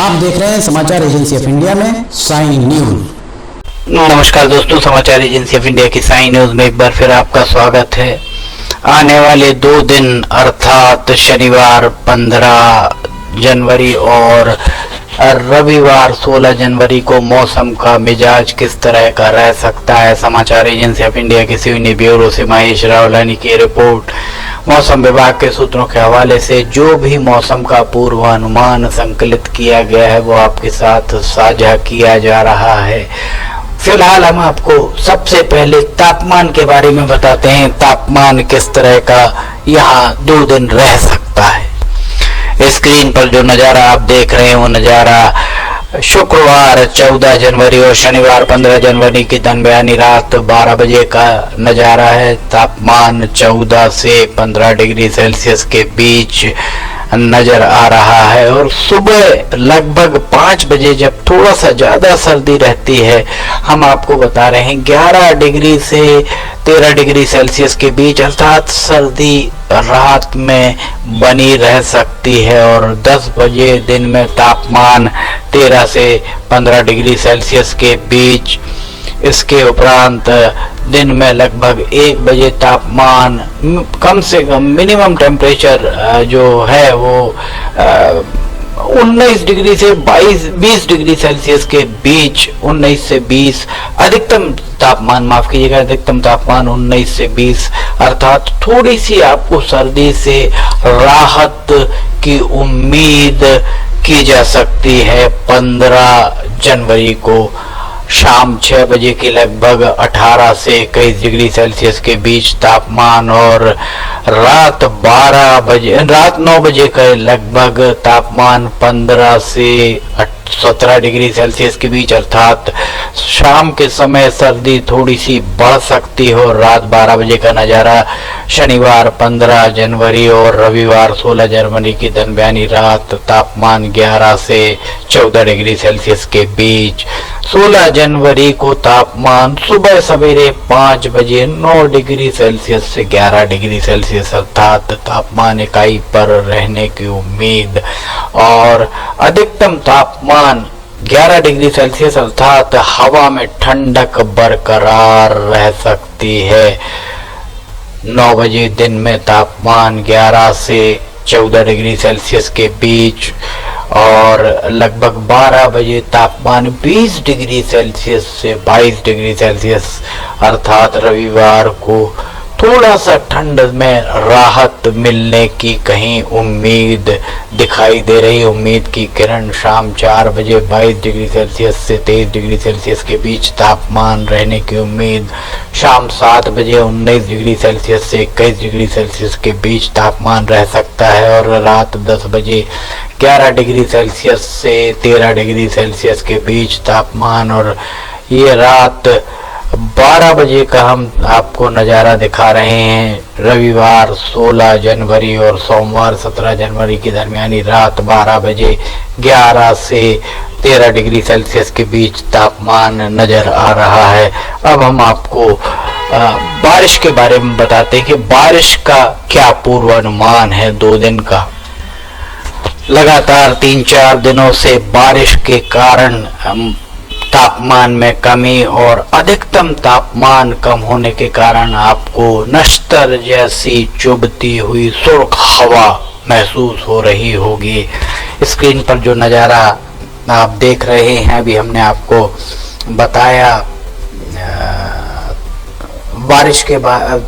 आप देख रहे हैं समाचार एजेंसी ऑफ इंडिया में साइन न्यूज। नमस्कार दोस्तों, समाचार एजेंसी ऑफ इंडिया की साइन न्यूज में एक बार फिर आपका स्वागत है। आने वाले 2 दिन अर्थात शनिवार 15 जनवरी और रविवार 16 जनवरी को मौसम का मिजाज किस तरह का रह सकता है। समाचार एजेंसी ऑफ इंडिया के सिवनी ब्यूरो से महेश रावलानी की रिपोर्ट। मौसम विभाग के सूत्रों के हवाले से जो भी मौसम का पूर्वानुमान संकलित किया गया है वो आपके साथ साझा किया जा रहा है। फिलहाल हम आपको सबसे पहले तापमान के बारे में बताते हैं। तापमान किस तरह का यहाँ 2 दिन रह सकता है। स्क्रीन पर जो नज़ारा आप देख रहे हैं वो नज़ारा शुक्रवार 14 जनवरी और शनिवार 15 जनवरी की दरमियानी रात 12 बजे का नज़ारा है। तापमान 14 से 15 डिग्री सेल्सियस के बीच नजर आ रहा है और सुबह लगभग 5 बजे जब थोड़ा सा ज़्यादा सर्दी रहती है, हम आपको बता रहे हैं 11 डिग्री से 13 डिग्री सेल्सियस के बीच, अर्थात सर्दी रात में बनी रह सकती है। और 10 बजे दिन में तापमान 13 से 15 डिग्री सेल्सियस के बीच। इसके उपरांत दिन में लगभग 1 बजे तापमान कम से कम मिनिमम टेम्परेचर जो है वो 19 डिग्री से 20 डिग्री सेल्सियस के बीच, 19 से 20। अधिकतम तापमान, माफ कीजिएगा, अधिकतम तापमान 19 से 20, अर्थात थोड़ी सी आपको सर्दी से राहत की उम्मीद की जा सकती है। 15 जनवरी को शाम 6 बजे के लगभग 18 से 21 डिग्री सेल्सियस के बीच तापमान और रात 9 बजे का लगभग तापमान 15 से 17 डिग्री सेल्सियस के बीच, अर्थात शाम के समय सर्दी थोड़ी सी बढ़ सकती हो। रात 12 बजे का नज़ारा शनिवार 15 जनवरी और रविवार 16 जनवरी की दरमियानी रात तापमान 11 से 14 डिग्री सेल्सियस के बीच। 16 जनवरी को तापमान सुबह सवेरे 5 बजे 9 डिग्री सेल्सियस से 11 डिग्री सेल्सियस, अर्थात तापमान इकाई पर रहने की उम्मीद। और अधिकतम तापमान 11 डिग्री सेल्सियस, अर्थात हवा में ठंडक बरकरार रह सकती है। 9 बजे दिन में तापमान 11 से 14 डिग्री सेल्सियस के बीच और लगभग 12 बजे तापमान 20 डिग्री सेल्सियस से 22 डिग्री सेल्सियस, अर्थात रविवार को थोड़ा सा ठंड में राहत मिलने की कहीं उम्मीद दिखाई दे रही। उम्मीद की किरण शाम 4 बजे 22 डिग्री सेल्सियस से 23 डिग्री सेल्सियस के बीच तापमान रहने की उम्मीद। शाम 7 बजे 19 डिग्री सेल्सियस से 21 डिग्री सेल्सियस के बीच तापमान रह सकता है और रात 10 बजे 11 डिग्री सेल्सियस से 13 डिग्री सेल्सियस के बीच तापमान। और ये रात 12 बजे का हम आपको नज़ारा दिखा रहे हैं। रविवार 16 जनवरी और सोमवार 17 जनवरी की दरमियानी रात 12 बजे 11 से 13 डिग्री सेल्सियस के बीच तापमान नज़र आ रहा है। अब हम आपको बारिश के बारे में बताते हैं कि बारिश का क्या पूर्वानुमान है 2 दिन का। लगातार 3-4 दिनों से बारिश के कारण तापमान में कमी और अधिकतम तापमान कम होने के कारण आपको नश्तर जैसी चुभती हुई सुर्ख हवा महसूस हो रही होगी। स्क्रीन पर जो नज़ारा आप देख रहे हैं, अभी हमने आपको बताया बारिश के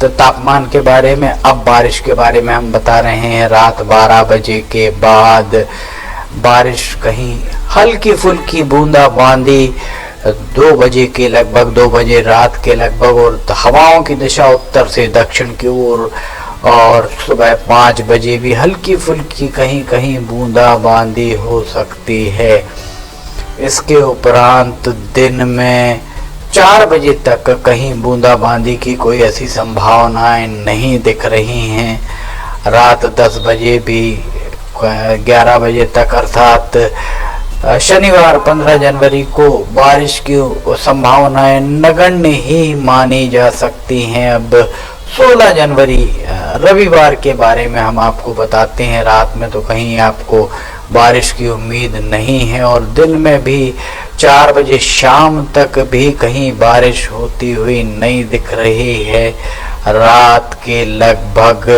तापमान के बारे में। अब बारिश के बारे में हम बता रहे हैं। रात 12 बजे के बाद बारिश कहीं हल्की फुल्की बूंदाबांदी 2 बजे के लगभग, 2 बजे रात के लगभग, और हवाओं की दिशा उत्तर से दक्षिण की ओर। और सुबह 5 बजे भी हल्की फुल्की कहीं कहीं बूंदाबांदी हो सकती है। इसके उपरांत दिन में 4 बजे तक कहीं बूंदाबांदी की कोई ऐसी संभावनाएं नहीं दिख रही हैं। रात 10 बजे भी 11 बजे तक, अर्थात शनिवार 15 जनवरी को बारिश की संभावनाएं नगण्य ही मानी जा सकती हैं। अब 16 जनवरी रविवार के बारे में हम आपको बताते हैं। रात में तो कहीं आपको बारिश की उम्मीद नहीं है और दिन में भी 4 बजे शाम तक भी कहीं बारिश होती हुई नहीं दिख रही है। रात के लगभग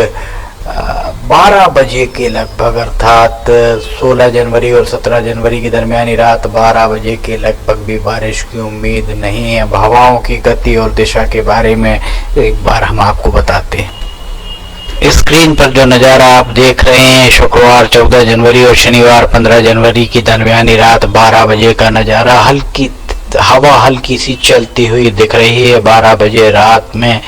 12 बजे के लगभग अर्थात 16 जनवरी और 17 जनवरी की दरमियानी रात 12 बजे के लगभग भी बारिश की उम्मीद नहीं है। हवाओं की गति और दिशा के बारे में एक बार हम आपको बताते हैं। स्क्रीन पर जो नज़ारा आप देख रहे हैं शुक्रवार 14 जनवरी और शनिवार 15 जनवरी की दरमियानी रात 12 बजे का नज़ारा। हल्की हवा हल्की सी चलती हुई दिख रही है 12 बजे रात में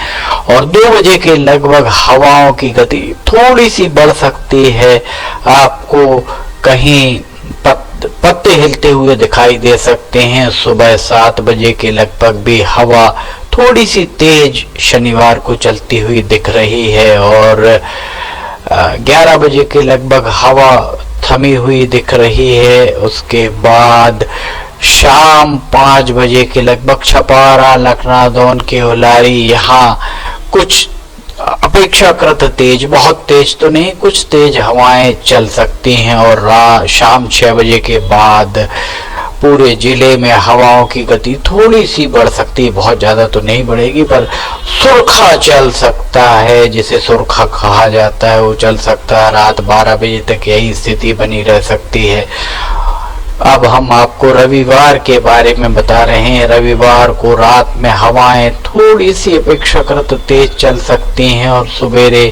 और 2 बजे के लगभग हवाओं की गति थोड़ी सी बढ़ सकती है। आपको कहीं पत्ते हिलते हुए दिखाई दे सकते हैं। सुबह 7 बजे के लगभग भी हवा थोड़ी सी तेज शनिवार को चलती हुई दिख रही है और 11 बजे के लगभग हवा थमी हुई दिख रही है। उसके बाद शाम 5 बजे के लगभग छपारा, लखनादौन के उलारी यहाँ कुछ अपेक्षाकृत तेज, बहुत तेज तो नहीं, कुछ तेज हवाएं चल सकती हैं और शाम 6 बजे के बाद पूरे जिले में हवाओं की गति थोड़ी सी बढ़ सकती है। बहुत ज़्यादा तो नहीं बढ़ेगी पर सुरखा चल सकता है, जिसे सुरखा कहा जाता है, वो चल सकता है। रात 12 बजे तक यही स्थिति बनी रह सकती है। अब हम आपको रविवार के बारे में बता रहे हैं। रविवार को रात में हवाएं थोड़ी सी अपेक्षाकृत तेज चल सकती हैं और सवेरे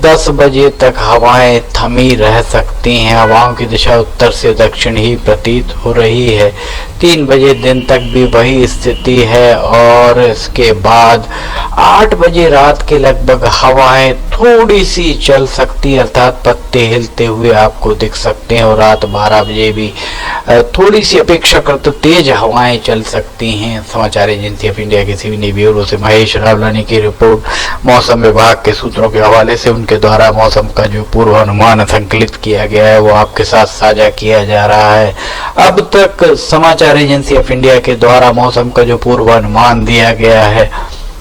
10 बजे तक हवाएं थमी रह सकती हैं। हवाओं की दिशा उत्तर से दक्षिण ही प्रतीत हो रही है। 3 बजे दिन तक भी वही स्थिति है और इसके बाद 8 बजे रात के लगभग हवाएं थोड़ी सी चल सकती है, अर्थात पत्ते हिलते हुए आपको दिख सकते हैं और रात 12 बजे भी थोड़ी सी अपेक्षाकृत तेज हवाएं चल सकती हैं। समाचार एजेंसी ऑफ इंडिया के सिवनी ब्यूरो से महेश रावलानी की रिपोर्ट। मौसम विभाग के सूत्रों के हवाले से उनके द्वारा मौसम का जो पूर्वानुमान संकलित किया गया है वो आपके साथ साझा किया जा रहा है। अब तक समाचार एजेंसी ऑफ इंडिया के द्वारा मौसम का जो पूर्वानुमान दिया गया है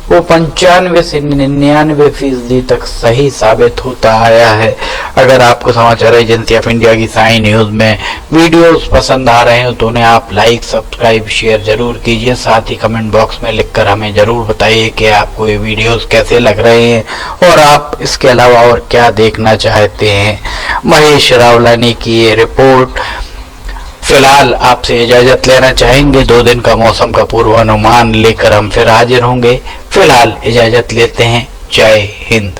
वो 95 से 99% तक सही साबित होता आया है। अगर आपको समाचार एजेंसी ऑफ इंडिया की साई न्यूज में वीडियोस पसंद आ रहे हो तो उन्हें आप लाइक, सब्सक्राइब, शेयर जरूर कीजिए। साथ ही कमेंट बॉक्स में लिखकर हमें जरूर बताइए कि आपको ये वीडियोस कैसे लग रहे हैं और आप इसके अलावा और क्या देखना चाहते हैं। महेश रावलानी की ये रिपोर्ट। फिलहाल आपसे इजाजत लेना चाहेंगे। 2 दिन का मौसम का पूर्वानुमान लेकर हम फिर हाजिर होंगे। फिलहाल इजाजत लेते हैं। जय हिंद।